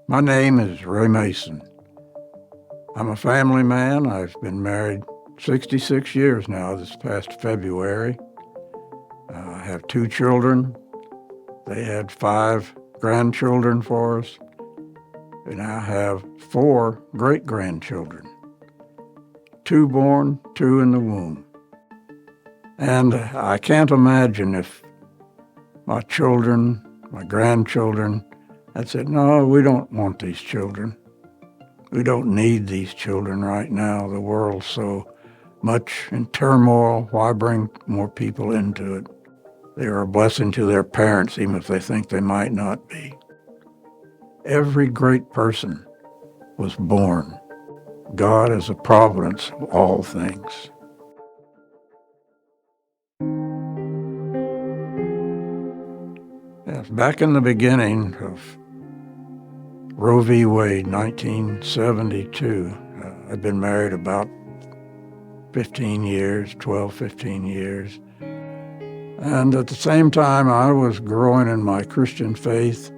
My name is Ray Mason. I'm a family man. I've been married 66 years now this past February. I have 2 children. They had 5 grandchildren for us. We now have 4 great-grandchildren. 2 born, 2 in the womb. And I can't imagine if my children, my grandchildren, had said, no, we don't want these children. We don't need these children right now. The world's so much in turmoil. Why bring more people into it? They are a blessing to their parents, even if they think they might not be. Every great person was born. God is a providence of all things. Yes, back in the beginning of Roe v. Wade, 1972, I'd been married about 15 years. And at the same time, I was growing in my Christian faith,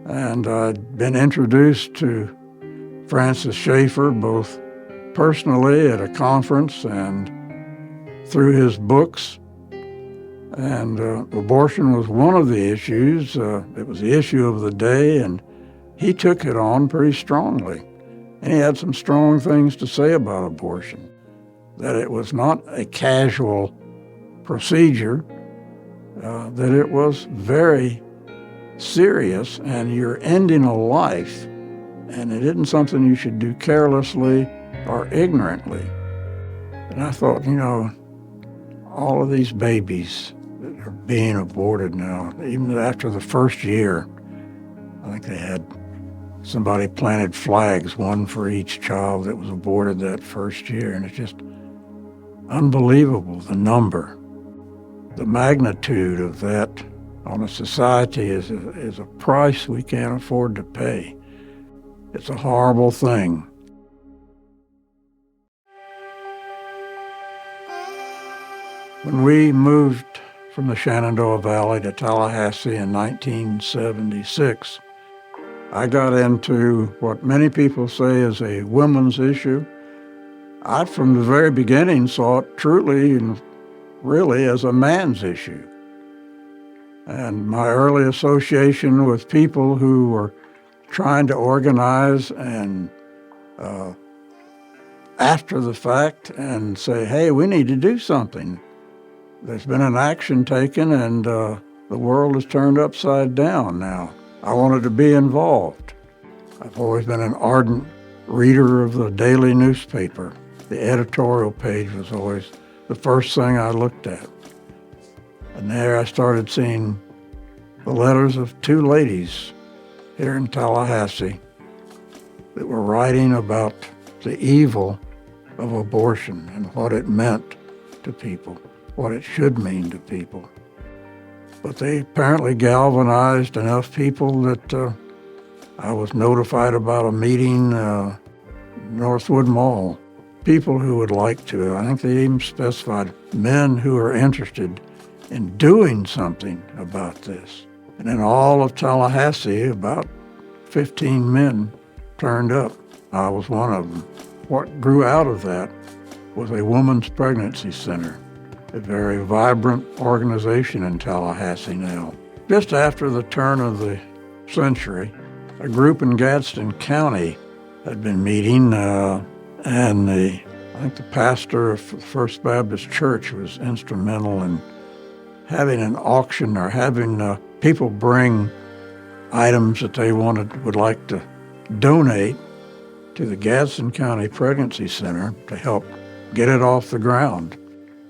and I'd been introduced to Francis Schaeffer, both personally at a conference and through his books. And abortion was one of the issues. It was the issue of the day, and he took it on pretty strongly. And he had some strong things to say about abortion, that it was not a casual procedure, that it was very serious, and you're ending a life, and it isn't something you should do carelessly or ignorantly. And I thought, all of these babies that are being aborted now, even after the first year, I think they had somebody planted flags, one for each child that was aborted that first year, and it's just unbelievable, the number. The magnitude of that on a society is a price we can't afford to pay. It's a horrible thing. When we moved from the Shenandoah Valley to Tallahassee in 1976, I got into what many people say is a women's issue. I, from the very beginning, saw it truly and really as a man's issue. And my early association with people who were trying to organize and after the fact and say, hey, we need to do something. There's been an action taken, and the world is turned upside down now. I wanted to be involved. I've always been an ardent reader of the daily newspaper. The editorial page was always the first thing I looked at. And there I started seeing the letters of 2 ladies here in Tallahassee that were writing about the evil of abortion and what it meant to people, what it should mean to people. But they apparently galvanized enough people that I was notified about a meeting Northwood Mall. People who would like to, I think they even specified men who are interested in doing something about this. And in all of Tallahassee, about 15 men turned up. I was one of them. What grew out of that was a women's pregnancy center, a very vibrant organization in Tallahassee now. Just after the turn of the century, a group in Gadsden County had been meeting, and I think the pastor of First Baptist Church was instrumental in having an auction or having people bring items that they would like to donate to the Gadsden County Pregnancy Center to help get it off the ground.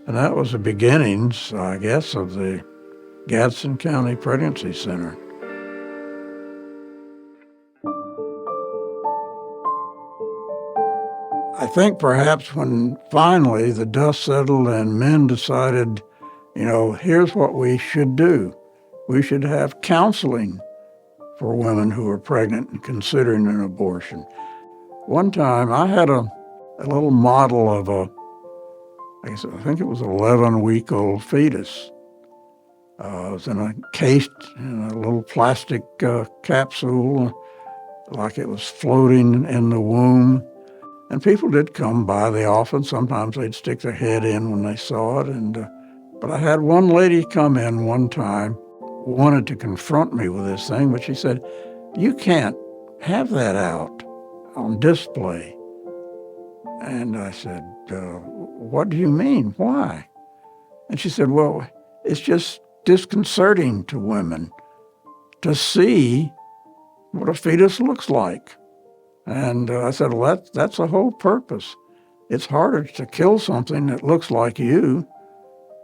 And that was the beginnings, I guess, of the Gadsden County Pregnancy Center. I think perhaps when finally the dust settled and men decided, here's what we should do. We should have counseling for women who are pregnant and considering an abortion. One time I had a little model of I think it was an 11-week-old fetus. It was encased in a little plastic capsule like it was floating in the womb. And people did come by the office. Sometimes they'd stick their head in when they saw it. But I had one lady come in one time, wanted to confront me with this thing, but she said, "You can't have that out on display." And I said, "What do you mean? Why?" And she said, "Well, it's just disconcerting to women to see what a fetus looks like." And I said, "Well, that's the whole purpose. It's harder to kill something that looks like you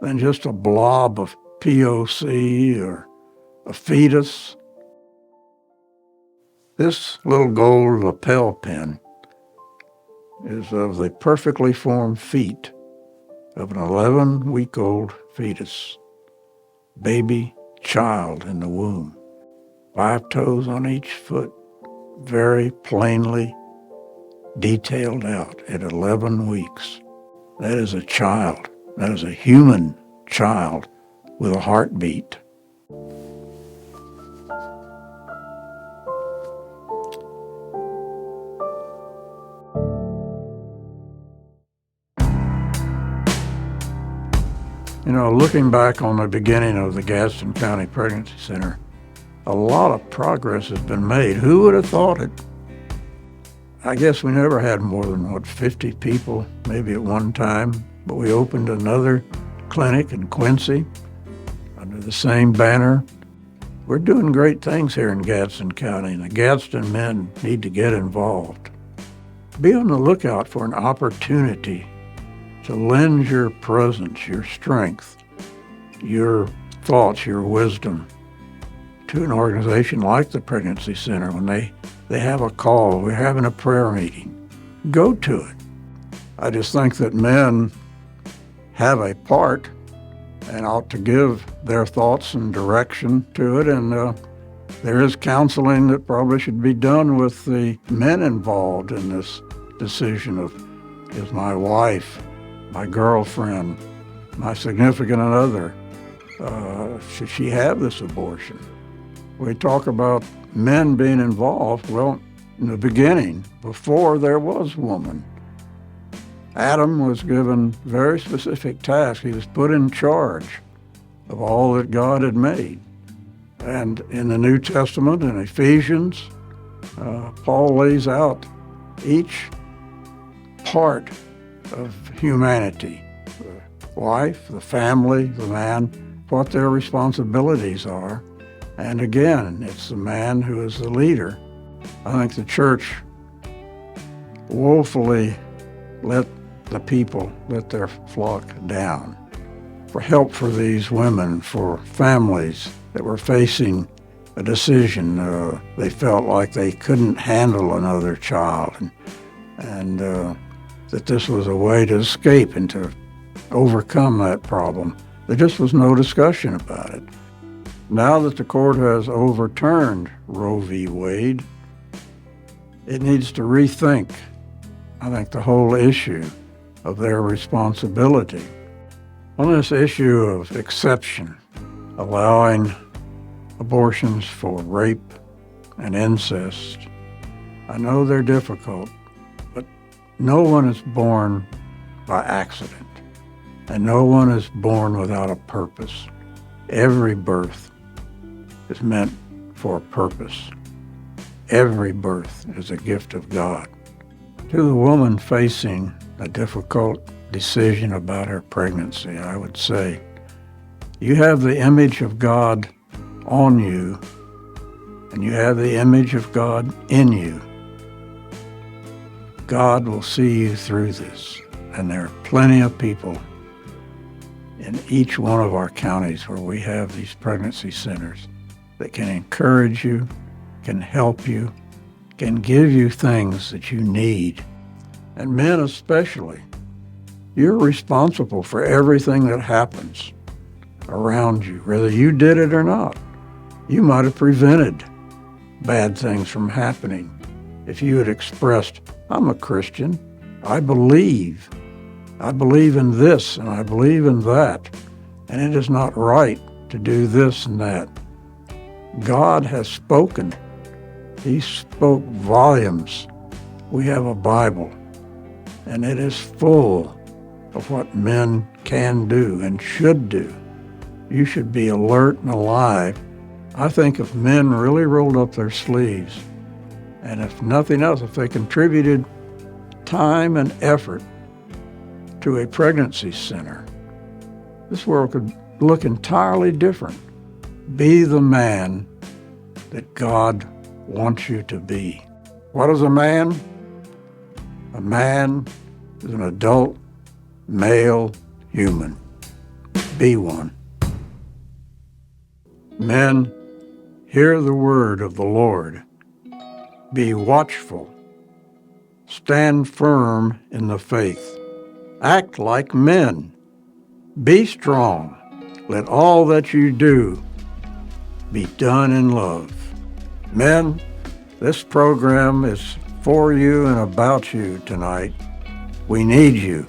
than just a blob of POC or a fetus." This little gold lapel pin is of the perfectly formed feet of an 11-week-old fetus, baby child in the womb, 5 toes on each foot, very plainly detailed out at 11 weeks. That is a child. That is a human child with a heartbeat. You know, looking back on the beginning of the Gadsden County Pregnancy Center, a lot of progress has been made. Who would have thought it? I guess we never had more than, 50 people, maybe at one time, but we opened another clinic in Quincy under the same banner. We're doing great things here in Gadsden County, and the Gadsden men need to get involved. Be on the lookout for an opportunity to lend your presence, your strength, your thoughts, your wisdom to an organization like the Pregnancy Center. When they have a call, we're having a prayer meeting, go to it. I just think that men have a part and ought to give their thoughts and direction to it. And there is counseling that probably should be done with the men involved in this decision of, is my wife, my girlfriend, my significant other, should she have this abortion? We talk about men being involved. Well, in the beginning, before there was woman, Adam was given very specific tasks. He was put in charge of all that God had made. And in the New Testament, in Ephesians, Paul lays out each part of humanity, the wife, the family, the man, what their responsibilities are. And again, it's the man who is the leader. I think the church woefully let the people let their flock down. For help for these women, for families that were facing a decision, they felt like they couldn't handle another child, and that this was a way to escape and to overcome that problem. There just was no discussion about it. Now that the court has overturned Roe v. Wade, it needs to rethink, I think, the whole issue of their responsibility. On this issue of exception, allowing abortions for rape and incest, I know they're difficult, but no one is born by accident, and no one is born without a purpose. Every birth is meant for a purpose. Every birth is a gift of God. To the woman facing a difficult decision about her pregnancy, I would say, you have the image of God on you, and you have the image of God in you. God will see you through this, and there are plenty of people in each one of our counties where we have these pregnancy centers that can encourage you, can help you, can give you things that you need. And men especially, you're responsible for everything that happens around you, whether you did it or not. You might have prevented bad things from happening if you had expressed, I'm a Christian, I believe in this and I believe in that, and it is not right to do this and that. God has spoken, He spoke volumes. We have a Bible, and it is full of what men can do and should do. You should be alert and alive. I think if men really rolled up their sleeves, and if nothing else, if they contributed time and effort to a pregnancy center, this world could look entirely different. Be the man that God wants you to be. What is a man? A man is an adult male human. Be one. Men, hear the word of the Lord. Be watchful. Stand firm in the faith. Act like men. Be strong. Let all that you do be done in love. Men, this program is for you and about you tonight. We need you.